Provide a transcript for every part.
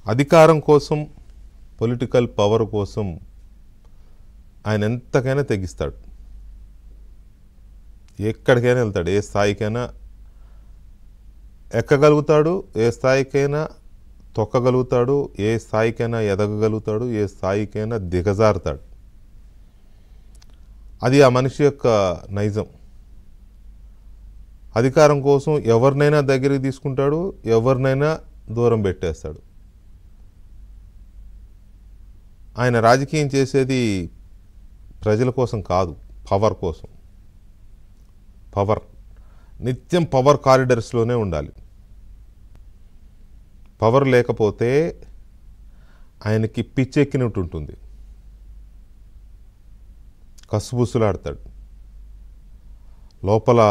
అధికారం కోసం, political power కోసం ఆయన ఎంతకైనా తెగిస్తాడు. ఎక్కడికైనా వెళ్తాడు, ఏ స్థాయికైనా ఎక్కగలుగుతాడు, ఏ స్థాయికైనా తొక్కగలుగుతాడు, ఏ స్థాయికైనా ఎదగగలుగుతాడు, ఏ స్థాయికైనా దిగజారుతాడు. అది ఆ మనిషి యొక్క నైజం. అధికారం కోసం ఎవరినైనా దగ్గరికి తీసుకుంటాడు, ఎవరినైనా దూరం పెట్టేస్తాడు. ఆయన రాజకీయం చేసేది ప్రజల కోసం కాదు, పవర్ కోసం. పవర్ నిత్యం పవర్ కారిడర్స్లోనే ఉండాలి. పవర్ లేకపోతే ఆయనకి పిచ్చెక్కినట్టు ఉంటుంది, కసుబుసులాడతాడు. లోపల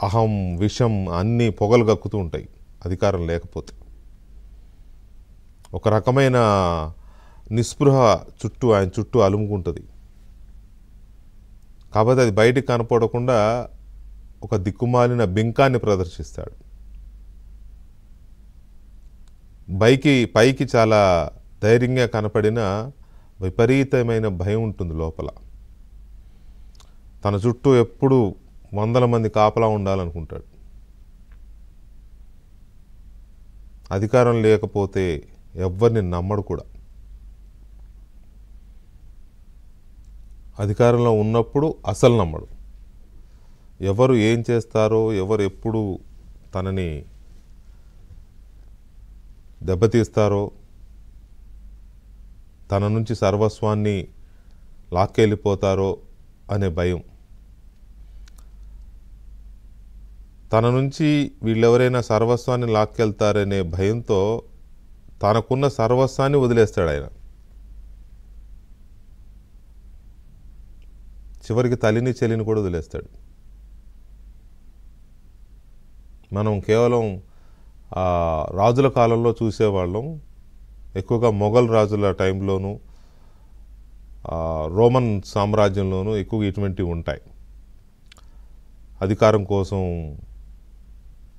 అహం, విషం అన్నీ పొగలు కక్కుతూ ఉంటాయి అధికారం లేకపోతే. ఒక రకమైన నిస్పృహ ఆయన చుట్టూ అలుముకుంటుంది. కాబట్టి అది బయటికి కనపడకుండా ఒక దిక్కుమాలిన బింకాన్ని ప్రదర్శిస్తాడు. పైకి చాలా ధైర్యంగా కనపడిన విపరీతమైన భయం ఉంటుంది లోపల. తన చుట్టూ ఎప్పుడూ 100 మంది కాపలా ఉండాలనుకుంటాడు. అధికారం లేకపోతే ఎవరిని నమ్మడు కూడా. అధికారంలో ఉన్నప్పుడు అసలు నమ్మడు. ఎవరు ఏం చేస్తారో, ఎవరు ఎప్పుడు తనని దెబ్బతీస్తారో, తన నుంచి సర్వస్వాన్ని లాక్కెళ్ళిపోతారో అనే భయం. తన నుంచి వీళ్ళెవరైనా సర్వస్వాన్ని లాక్కెళ్తారనే భయంతో తనకున్న సర్వస్వాన్ని వదిలేస్తాడు ఆయన. చివరికి తల్లిని చెల్లిని కూడా వదిలేస్తాడు. మనం కేవలం రాజుల కాలంలో చూసేవాళ్ళం, ఎక్కువగా మొఘల్ రాజుల టైంలోనూ రోమన్ సామ్రాజ్యంలోనూ ఎక్కువగా ఇటువంటివి ఉంటాయి. అధికారం కోసం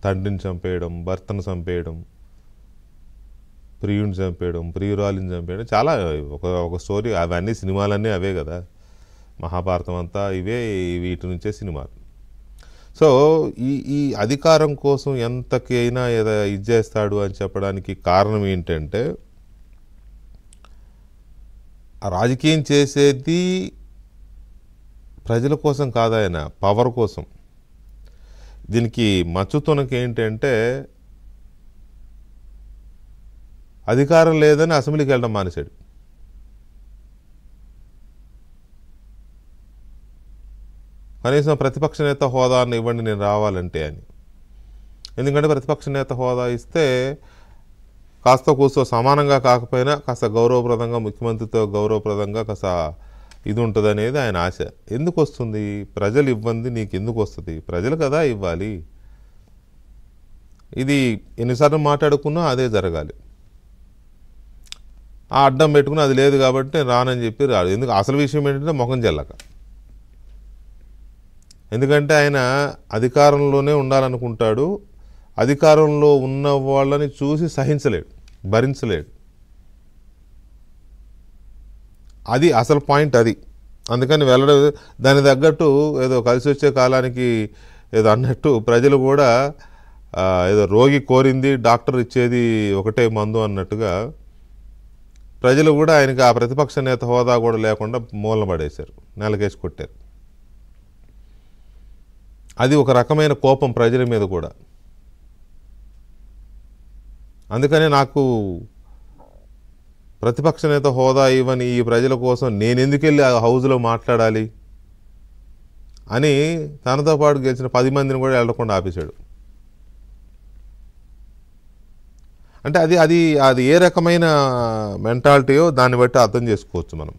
తండ్రిని చంపేయడం, భర్తను చంపేయడం, ప్రియుని చంపేయడం, ప్రియురాలిని చంపేయడం, చాలా ఒక స్టోరీ. అవన్నీ సినిమాలన్నీ అవే కదా, మహాభారతం అంతా ఇవే, వీటి నుంచే సినిమాలు. సో ఈ అధికారం కోసం ఎంతకైనా ఇది చేస్తాడు అని చెప్పడానికి కారణం ఏంటంటే, ఆ రాజకీయం చేసేది ప్రజల కోసం కాదు, ఆయన పవర్ కోసం. దీనికి మచ్చుతునకి ఏంటంటే, అధికారం లేదని అసెంబ్లీకి వెళ్ళడం మానేశాడు. కనీసం ప్రతిపక్ష నేత హోదాన్ని ఇవ్వండి నేను రావాలంటే అని. ఎందుకంటే ప్రతిపక్ష నేత హోదా ఇస్తే కాస్త కూస్తో సమానంగా కాకపోయినా కాస్త గౌరవప్రదంగా, ముఖ్యమంత్రితో గౌరవప్రదంగా కాస్త ఇది ఉంటుంది అనేది ఆయన ఆశ. ఎందుకు వస్తుంది? ప్రజలు ఇవ్వండి నీకు ఎందుకు వస్తుంది? ప్రజలు కదా ఇవ్వాలి. ఇది ఎన్నిసార్లు మాట్లాడుకున్నా అదే జరగాలి. ఆ అడ్డం పెట్టుకుని అది లేదు కాబట్టి నేను రానని చెప్పి రాడు. ఎందుకు? అసలు విషయం ఏంటంటే మొహం చెల్లక. ఎందుకంటే ఆయన అధికారంలోనే ఉండాలనుకుంటాడు. అధికారంలో ఉన్న వాళ్ళని చూసి సహించలేడు, భరించలేడు. అది అసలు పాయింట్ అది. అందుకని వెళ్ళడం, దాని తగ్గట్టు ఏదో కలిసి వచ్చే కాలానికి ఏదో అన్నట్టు ప్రజలు కూడా ఏదో రోగి కోరింది డాక్టర్ ఇచ్చేది ఒకటే మందు అన్నట్టుగా ప్రజలు కూడా ఆయనకి ఆ ప్రతిపక్ష నేత హోదా కూడా లేకుండా మూలన పడేశారు, నెలకేసి కొట్టారు. అది ఒక రకమైన కోపం ప్రజల మీద కూడా. అందుకనే నాకు ప్రతిపక్ష నేత హోదా ఇవ్వని ఈ ప్రజల కోసం నేను ఎందుకు వెళ్ళి ఆ హౌజ్లో మాట్లాడాలి అని తనతో పాటు గెలిచిన 10 మందిని కూడా వెళ్ళకుండా ఆపేశాడు. అంటే అది ఏ రకమైన మెంటాలిటీయో దాన్ని బట్టి అర్థం చేసుకోవచ్చు మనం.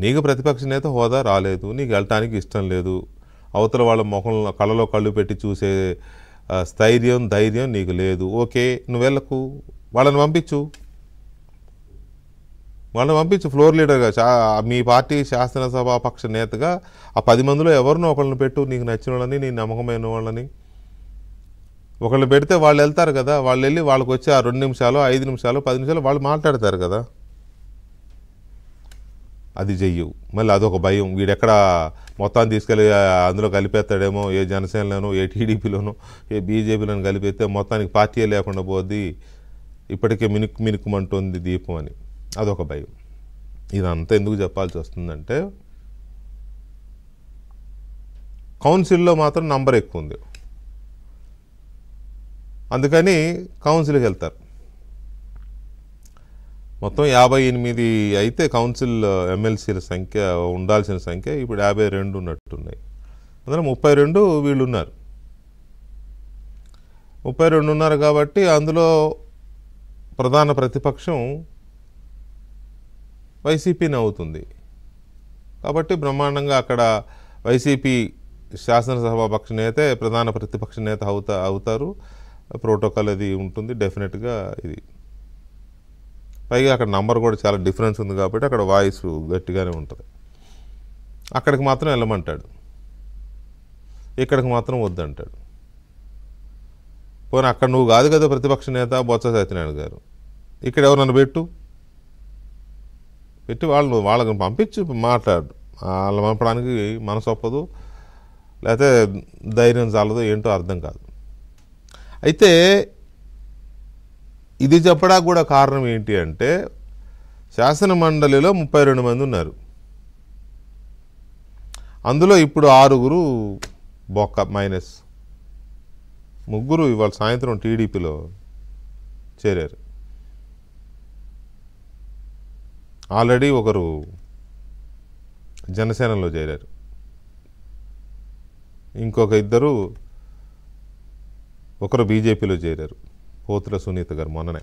నీకు ప్రతిపక్ష నేత హోదా రాలేదు, నీకు వెళ్ళటానికి ఇష్టం లేదు, అవతల వాళ్ళ ముఖంలో కళ్ళలో కళ్ళు పెట్టి చూసే స్థైర్యం, ధైర్యం నీకు లేదు. ఓకే, నువ్వు వెళ్ళకు, వాళ్ళని పంపించు ఫ్లోర్ లీడర్గా, మీ పార్టీ శాసనసభా పక్ష నేతగా ఆ 10 మందిలో ఎవరినో ఒకళ్ళని పెట్టు, నీకు నచ్చిన వాళ్ళని, నీ నమ్మకమైన వాళ్ళని. ఒకళ్ళు పెడితే వాళ్ళు వెళ్తారు కదా, వాళ్ళు వెళ్ళి వాళ్ళకి వచ్చి ఆ 2 నిమిషాలు 5 నిమిషాలు 10 నిమిషాలు వాళ్ళు మాట్లాడతారు కదా. అది చెయ్యవు. మళ్ళీ అదొక భయం, వీడెక్కడ మొత్తాన్ని తీసుకెళ్ళి అందులో కలిపేస్తాడేమో, ఏ జనసేనలోనో ఏ టీడీపీలోనో ఏ బీజేపీలోనో కలిపేస్తే మొత్తానికి పార్టీ లేకుండా పోద్ది, ఇప్పటికే మినుక్కుమంటుంది దీపం అని అదొక భయం. ఇదంతా ఎందుకు చెప్పాల్సి వస్తుందంటే కౌన్సిల్లో మాత్రం నంబర్ ఎక్కువ ఉంది, అందుకని కౌన్సిల్కి వెళ్తారు. మొత్తం 58 అయితే కౌన్సిల్ ఎమ్మెల్సీల సంఖ్య ఉండాల్సిన సంఖ్య ఇప్పుడు 52 ఉన్నట్టున్నాయి. అందులో 32 వీళ్ళు ఉన్నారు. 32 ఉన్నారు కాబట్టి అందులో ప్రధాన ప్రతిపక్షం వైసీపీని అవుతుంది. కాబట్టి బ్రహ్మాండంగా అక్కడ వైసీపీ శాసనసభాపక్ష నేతే ప్రధాన ప్రతిపక్ష నేత అవుతారు. ప్రోటోకాల్ అది ఉంటుంది డెఫినెట్గా. ఇది పైగా అక్కడ నంబర్ కూడా చాలా డిఫరెన్స్ ఉంది కాబట్టి అక్కడ వాయిస్ గట్టిగానే ఉంటుంది. అక్కడికి మాత్రం వెళ్ళమంటాడు, ఇక్కడికి మాత్రం వద్దంటాడు. పోనీ అక్కడ నువ్వు కాదు కదా ప్రతిపక్ష నేత బొత్స సత్యనారాయణ గారు, ఇక్కడ ఎవరన్నా పెట్టి వాళ్ళని పంపించి మాట్లాడు. వాళ్ళు పంపడానికి మనసు ఒప్పదు, లేకపోతే ధైర్యం చాలదు, ఏంటో అర్థం కాదు. అయితే ఇది చెప్పడానికి కూడా కారణం ఏంటి అంటే శాసన మండలిలో 32 మంది ఉన్నారు. అందులో ఇప్పుడు 6 బొక్క మైనస్, 3 ఇవాళ సాయంత్రం టీడీపీలో చేరారు. ఆల్రెడీ ఒకరు జనసేనలో చేరారు, ఇంకొక 2 ఒకరు బీజేపీలో చేరారు, పోతుల సునీత గారు మొన్ననే.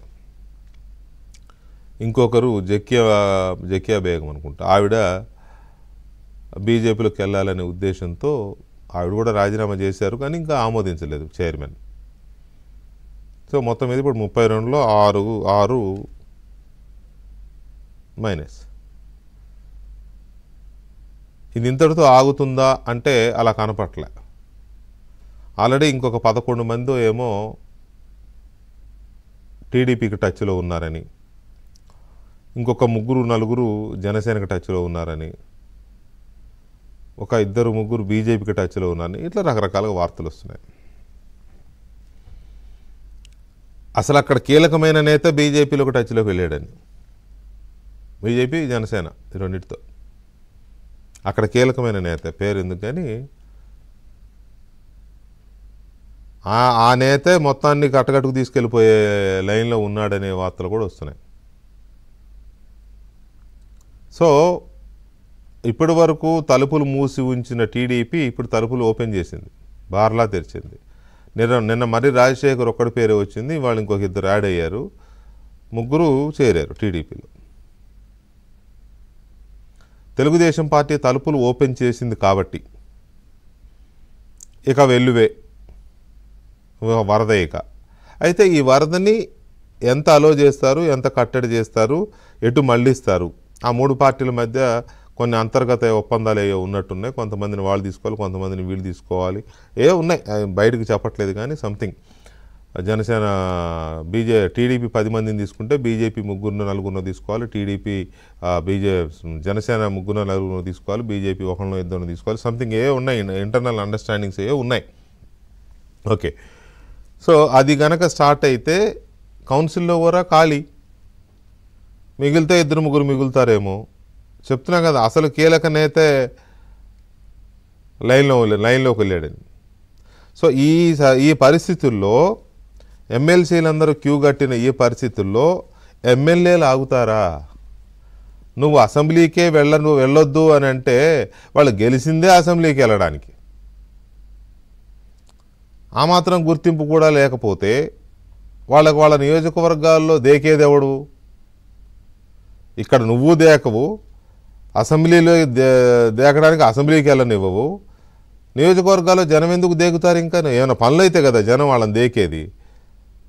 ఇంకొకరు జకియా బేగం అనుకుంటా, ఆవిడ బీజేపీలోకి వెళ్ళాలనే ఉద్దేశంతో ఆవిడ కూడా రాజీనామా చేశారు, కానీ ఇంకా ఆమోదించలేదు చైర్మన్. సో మొత్తం మీద ఇప్పుడు 32లో 6 మైనస్. ఇది ఇంతటితో ఆగుతుందా అంటే అలా కనపట్లే. ఆల్రెడీ ఇంకొక 11 మంది ఏమో టీడీపీకి టచ్లో ఉన్నారని, ఇంకొక 3-4 జనసేనకి టచ్లో ఉన్నారని, ఒక 2-3 బీజేపీకి టచ్లో ఉన్నారని, ఇట్లా రకరకాలుగా వార్తలు వస్తున్నాయి. అసలు అక్కడ కీలకమైన నేత బీజేపీలోకి టచ్లోకి వెళ్ళాడని, బీజేపీ జనసేన రెండింటితో అక్కడ కీలకమైన నేత పేరు ఎందుకు కానీ ఆ నేతే మొత్తాన్ని కట్టకట్టుకు తీసుకెళ్ళిపోయే లైన్లో ఉన్నాడనే వార్తలు కూడా వస్తున్నాయి. సో ఇప్పటి వరకు తలుపులు మూసి ఉంచిన టీడీపీ ఇప్పుడు తలుపులు ఓపెన్ చేసింది, బార్లా తెరిచింది. నిన్న మరి రాజశేఖర్ ఒక్కడి పేరే వచ్చింది, వాళ్ళు ఇంకొక 2 యాడ్ అయ్యారు, 3 చేరారు టీడీపీలో. తెలుగుదేశం పార్టీ తలుపులు ఓపెన్ చేసింది కాబట్టి ఇక వెల్లువే వరద. అయితే ఈ వరదని ఎంత అలో చేస్తారు, ఎంత కట్టడి చేస్తారు, ఎటు మళ్ళిస్తారు, ఆ 3 పార్టీల మధ్య కొన్ని అంతర్గత ఒప్పందాలు ఏవో ఉన్నట్టున్నాయి. కొంతమందిని వాళ్ళు తీసుకోవాలి, కొంతమందిని వీళ్ళు తీసుకోవాలి, ఉన్నాయి, బయటకు చెప్పట్లేదు కానీ సంథింగ్. జనసేన టీడీపీ 10 మందిని తీసుకుంటే బీజేపీ 3-4 తీసుకోవాలి, జనసేన 3-4 తీసుకోవాలి, బీజేపీ 1-2 తీసుకోవాలి, సంథింగ్ ఉన్నాయి, ఇంటర్నల్ అండర్స్టాండింగ్స్ ఉన్నాయి. ఓకే, సో అది గనక స్టార్ట్ అయితే కౌన్సిల్లో కూడా ఖాళీ, మిగిలితే 2-3 మిగులుతారేమో చెప్తున్నా కదా. అసలు కీలక నేతే లైన్లోకి వెళ్ళాడని. సో ఈ పరిస్థితుల్లో ఎమ్మెల్సీలందరూ క్యూ కట్టిన ఈ పరిస్థితుల్లో ఎమ్మెల్యేలు ఆగుతారా? నువ్వు అసెంబ్లీకే వెళ్ళొద్దు అని అంటే వాళ్ళు గెలిచిందే అసెంబ్లీకి వెళ్ళడానికి. ఆ మాత్రం గుర్తింపు కూడా లేకపోతే వాళ్ళ నియోజకవర్గాల్లో దేకేదెవడు? ఇక్కడ నువ్వు దేకవు, అసెంబ్లీలో దేకడానికి అసెంబ్లీకి వెళ్ళనివ్వవు, నియోజకవర్గాల్లో జనం ఎందుకు దేకుతారు? ఇంకా ఏమైనా పనులు అయితే కదా జనం వాళ్ళని దేకేది.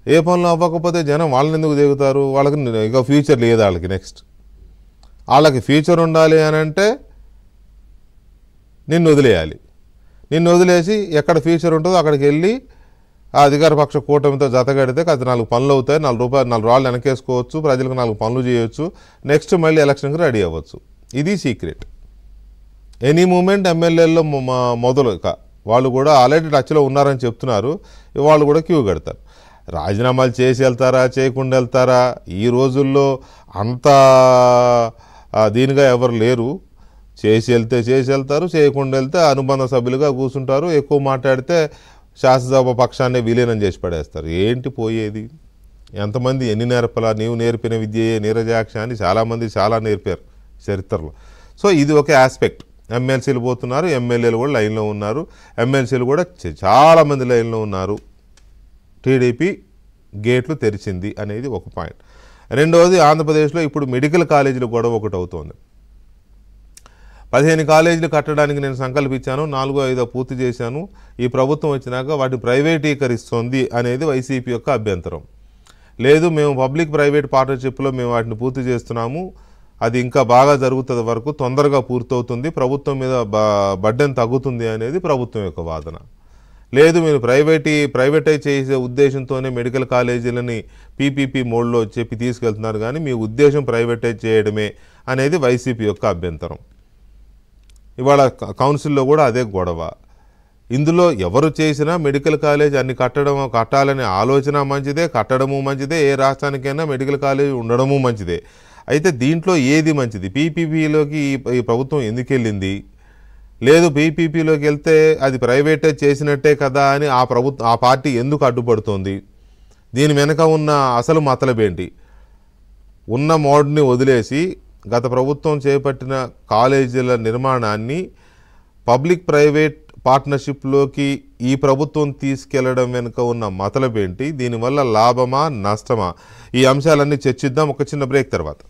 ఏ పనులు అవ్వకపోతే జనం వాళ్ళని ఎందుకు దేకుతారు? వాళ్ళకి ఇక ఫ్యూచర్ లేదు వాళ్ళకి. నెక్స్ట్ వాళ్ళకి ఫ్యూచర్ ఉండాలి అని అంటే నిన్ను వదిలేయాలి. నిన్ను వదిలేసి ఎక్కడ ఫ్యూచర్ ఉంటుందో అక్కడికి వెళ్ళి ఆ అధికార పక్ష కూటమితో జతగడితే అది 4 పనులు అవుతాయి, 4 రూపాయలు 4 రాళ్ళు వెనకేసుకోవచ్చు, ప్రజలకు 4 పనులు చేయొచ్చు, నెక్స్ట్ మళ్ళీ ఎలక్షన్కి రెడీ అవ్వచ్చు. ఇది సీక్రెట్. ఎనీ మూమెంట్ ఎమ్మెల్యేల్లో మొదలు వాళ్ళు కూడా ఆల్రెడీ టచ్లో ఉన్నారని చెప్తున్నారు. వాళ్ళు కూడా క్యూ కడతారు. రాజీనామాలు చేసి వెళ్తారా, చేయకుండా వెళ్తారా? ఈ రోజుల్లో అంత దీనిగా ఎవరు లేరు. చేసి వెళ్తారు, చేయకుండా వెళ్తే అనుబంధ సభ్యులుగా కూర్చుంటారు. ఎక్కువ మాట్లాడితే శాసనసభ పక్షాన్ని విలీనం చేసి పడేస్తారు. ఏంటి పోయేది? ఎంతమంది ఎన్ని నేర్పలా? నీవు నేర్పిన విద్యయే నీరజాక్ష అని చాలామంది చాలా నేర్పారు చరిత్రలో. సో ఇది ఒక ఆస్పెక్ట్. ఎమ్మెల్సీలు పోతున్నారు, ఎమ్మెల్యేలు కూడా లైన్లో ఉన్నారు, ఎమ్మెల్సీలు కూడా చాలామంది లైన్లో ఉన్నారు. టీడీపీ గేట్లు తెరిచింది అనేది ఒక పాయింట్. రెండవది, ఆంధ్రప్రదేశ్లో ఇప్పుడు మెడికల్ కాలేజీల గొడవ ఒకటి అవుతోంది. 15 కాలేజీలు కట్టడానికి నేను సంకల్పించాను, 4-5 పూర్తి చేశాను. ఈ ప్రభుత్వం వచ్చినాక వాటిని ప్రైవేటీకరిస్తోంది అనేది వైసీపీ యొక్క అభ్యంతరం. లేదు, మేము పబ్లిక్ ప్రైవేట్ పార్ట్నర్షిప్లో మేము వాటిని పూర్తి చేస్తున్నాము, అది ఇంకా బాగా జరుగుతుంది, వరకు తొందరగా పూర్తవుతుంది, ప్రభుత్వం మీద బడ్డెన్ తగ్గుతుంది అనేది ప్రభుత్వం యొక్క వాదన. లేదు, మీరు ప్రైవేటైజ్ చేసే ఉద్దేశంతోనే మెడికల్ కాలేజీలని పీపీపీ మోడ్లో చెప్పి తీసుకెళ్తున్నారు, కానీ మీ ఉద్దేశం ప్రైవేటైజ్ చేయడమే అనేది వైసీపీ యొక్క అభ్యంతరం. ఇవాళ కౌన్సిల్లో కూడా అదే గొడవ. ఇందులో ఎవరు చేసినా మెడికల్ కాలేజ్ అన్ని కట్టాలనే ఆలోచన మంచిదే, కట్టడము మంచిదే, ఏ రాష్ట్రానికైనా మెడికల్ కాలేజ్ ఉండడము మంచిదే. అయితే దీంట్లో ఏది మంచిది? పీపీపీలోకి ఈ ప్రభుత్వం ఎందుకు వెళ్ళింది? లేదు, పీపీపీలోకి వెళ్తే అది ప్రైవేటైజ్ చేసినట్టే కదా అని ఆ పార్టీ ఎందుకు అడ్డుపడుతోంది? దీని వెనక ఉన్న అసలు మతలబేంటి? ఉన్న మోడ్ని వదిలేసి గత ప్రభుత్వం చేపట్టిన కాలేజీల నిర్మాణాన్ని పబ్లిక్ ప్రైవేట్ పార్ట్నర్షిప్లోకి ఈ ప్రభుత్వం తీసుకెళ్లడం వెనుక ఉన్న మతలబేంటి? దీనివల్ల లాభమా, నష్టమా? ఈ అంశాలన్నీ చర్చిద్దాం ఒక చిన్న బ్రేక్ తర్వాత.